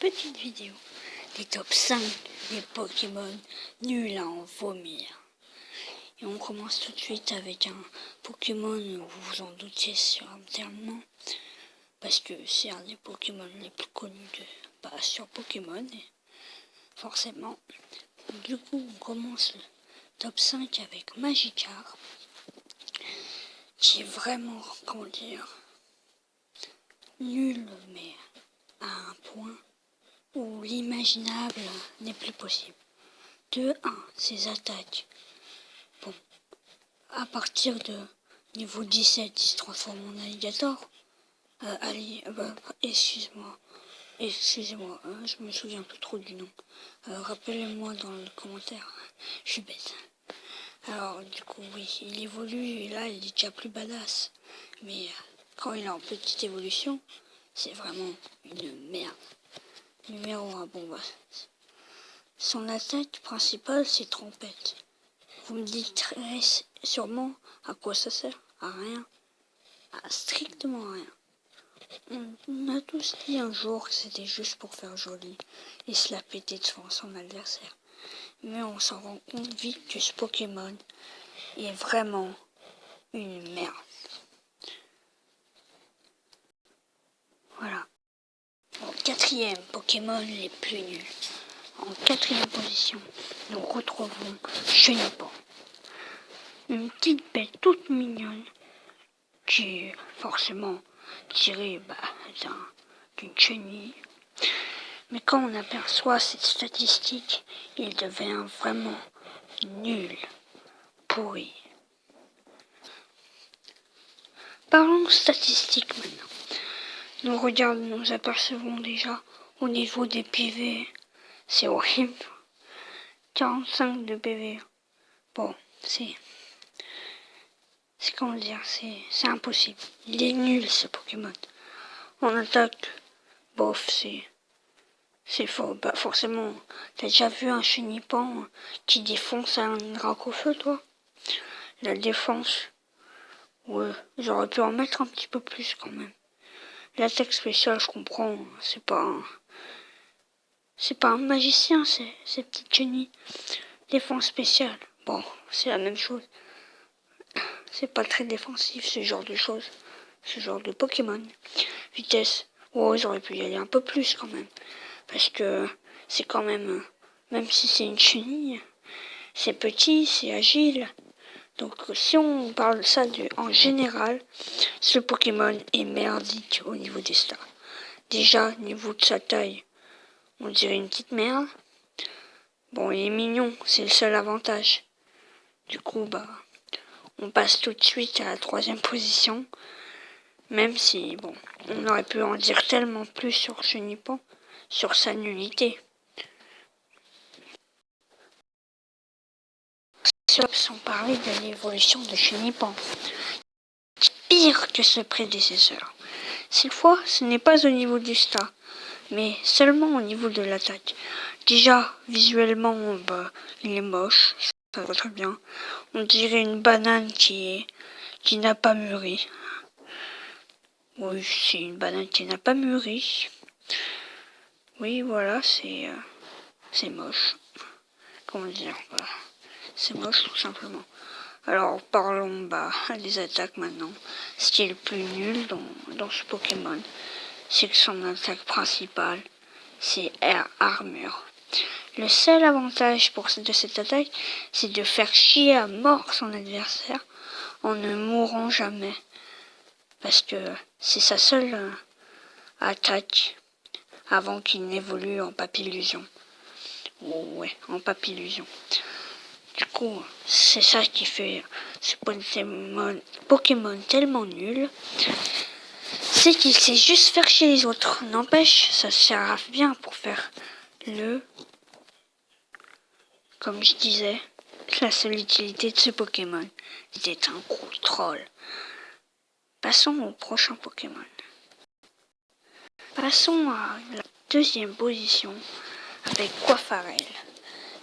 petite vidéo des top 5 des Pokémon nuls à en vomir. Et on commence tout de suite avec un Pokémon, vous vous en doutiez certainement, parce que c'est un des Pokémon les plus connus sur Pokémon, et forcément. Du coup, on commence le top 5 avec Magikarp, qui est vraiment, comment dire, nul, mais à un point où l'imaginable n'est plus possible. De 1, ses attaques. Bon, à partir de niveau 17, il se transforme en alligator. Excusez-moi, je me souviens plus trop du nom. Rappelez-moi dans le commentaire, je suis bête. Alors, du coup, oui, il évolue et là, il est déjà plus badass. Mais quand il est en petite évolution, c'est vraiment une merde. Numéro 1, bon bah, son attaque principale, c'est Trompette. Vous me dites très sûrement à quoi ça sert? À rien. À strictement rien. On a tous dit un jour que c'était juste pour faire joli et se la péter devant son adversaire. Mais on s'en rend compte vite que ce Pokémon est vraiment une merde. Voilà. En quatrième Pokémon les plus nuls. En quatrième position, nous retrouvons Chenipan. Une petite bête toute mignonne qui est forcément tirée d'une chenille. Mais quand on aperçoit cette statistique, il devient vraiment nul, pourri. Parlons statistiques maintenant. Nous apercevons déjà au niveau des PV, c'est horrible. 45 de PV. Bon, c'est comment dire, c'est impossible. Il est nul ce Pokémon. En attaque, bof, c'est faux. Bah forcément, t'as déjà vu un Chenipan qui défonce un Dracofeu, toi? La défense, ouais, j'aurais pu en mettre un petit peu plus quand même. L'attaque spéciale, je comprends, c'est pas un magicien, c'est petite chenille. Défense spéciale, bon, c'est la même chose. C'est pas très défensif ce genre de choses, ce genre de Pokémon. Vitesse, oh, j'aurais pu y aller un peu plus quand même. Parce que c'est quand même si c'est une chenille, c'est petit, c'est agile. Donc si on parle de ça en général, ce Pokémon est merdique au niveau des stats. Déjà, au niveau de sa taille, on dirait une petite merde. Bon, il est mignon, c'est le seul avantage. Du coup, bah, on passe tout de suite à la troisième position. Même si, bon, on aurait pu en dire tellement plus sur Chenipan, sur sa nullité. Sans parler de l'évolution de Chenipan, pire que ce prédécesseur. Cette fois, ce n'est pas au niveau du stat, mais seulement au niveau de l'attaque. Déjà, visuellement, bah, il est moche, ça va très bien. On dirait une banane qui n'a pas mûri. Oui, c'est une banane qui n'a pas mûri. Oui, voilà, c'est moche. Comment dire, bah, c'est moche tout simplement. Alors parlons des attaques maintenant. Ce qui est le plus nul dans ce Pokémon, c'est que son attaque principale, c'est Air Armure. Le seul avantage de cette attaque, c'est de faire chier à mort son adversaire en ne mourant jamais. Parce que c'est sa seule attaque avant qu'il n'évolue en Papillusion. Oh, ouais, en Papillusion. Du coup, c'est ça qui fait ce Pokémon tellement nul. C'est qu'il sait juste faire chier les autres. N'empêche, ça sert à bien pour faire comme je disais, la seule utilité de ce Pokémon, c'était un gros troll. Passons au prochain Pokémon. Passons à la deuxième position avec Quafarel,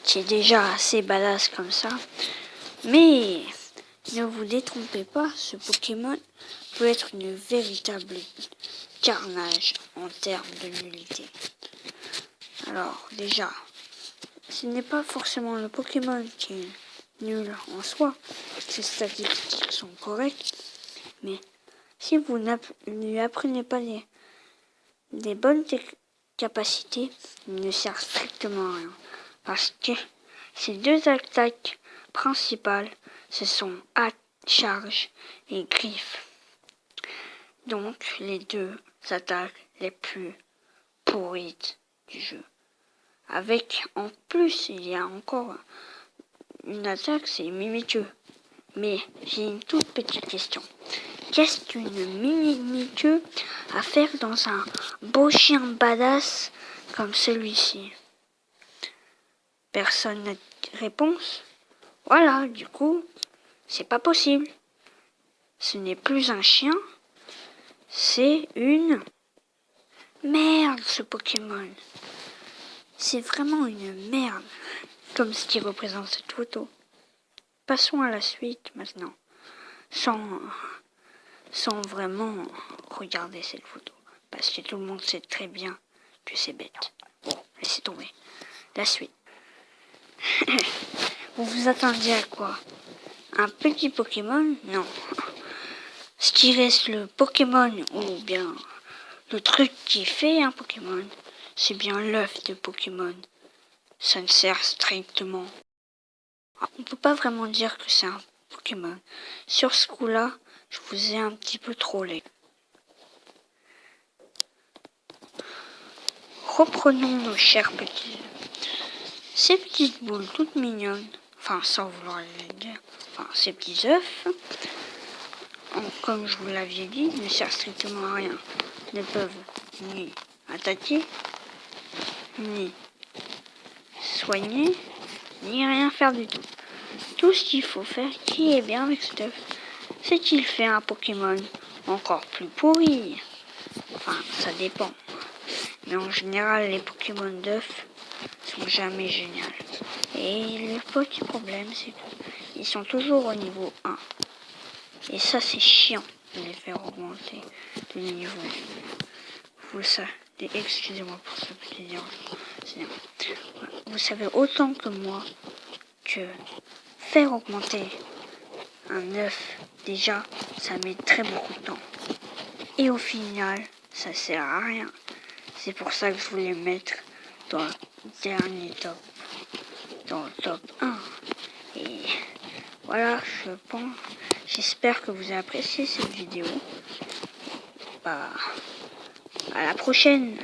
qui est déjà assez badass comme ça. Mais ne vous détrompez pas, ce Pokémon peut être une véritable carnage en termes de nullité. Alors, déjà, ce n'est pas forcément le Pokémon qui est nul en soi. Ses statistiques sont correctes. Mais si vous ne lui apprenez pas des bonnes capacités, il ne sert strictement à rien. Parce que ces deux attaques principales, ce sont charge et griffe. Donc, les deux attaques les plus pourries du jeu. Avec, en plus, il y a encore une attaque, c'est Mimikyu. Mais j'ai une toute petite question. Qu'est-ce qu'une Mimikyu à faire dans un beau chien badass comme celui-ci? Personne n'a de réponse. Voilà, du coup, c'est pas possible. Ce n'est plus un chien, c'est une... Merde, ce Pokémon. C'est vraiment une merde, comme ce qui représente cette photo. Passons à la suite maintenant, sans vraiment regarder cette photo, parce que tout le monde sait très bien que c'est bête. Bon, laissez tomber. La suite. Vous vous attendiez à quoi? Un petit Pokémon? Non. Ce qui reste le Pokémon, ou bien le truc qui fait un Pokémon, c'est bien l'œuf de Pokémon. Ça ne sert strictement. On ne peut pas vraiment dire que c'est un Pokémon. Sur ce coup-là, je vous ai un petit peu trollé. Reprenons nos chers petits œufs. Ces petites boules toutes mignonnes, enfin sans vouloir les dire, enfin ces petits œufs, comme je vous l'aviez dit, ne servent strictement à rien. Ne peuvent ni attaquer, ni soigner, ni rien faire du tout. Tout ce qu'il faut faire, qui est bien avec cet œuf, c'est qu'il fait un Pokémon encore plus pourri. Enfin, ça dépend. Mais en général, les Pokémon d'œufs sont jamais géniaux. Et le petit problème, c'est qu'ils sont toujours au niveau 1. Et ça, c'est chiant de les faire augmenter de niveau. Vous savez, excusez-moi pour ce petit dérangement. Vous savez autant que moi que faire augmenter un œuf, déjà, ça met très beaucoup de temps. Et au final, ça sert à rien. C'est pour ça que je voulais mettre dans le dernier top, dans le top 1. Et voilà, j'espère que vous avez apprécié cette vidéo. Bah, à la prochaine.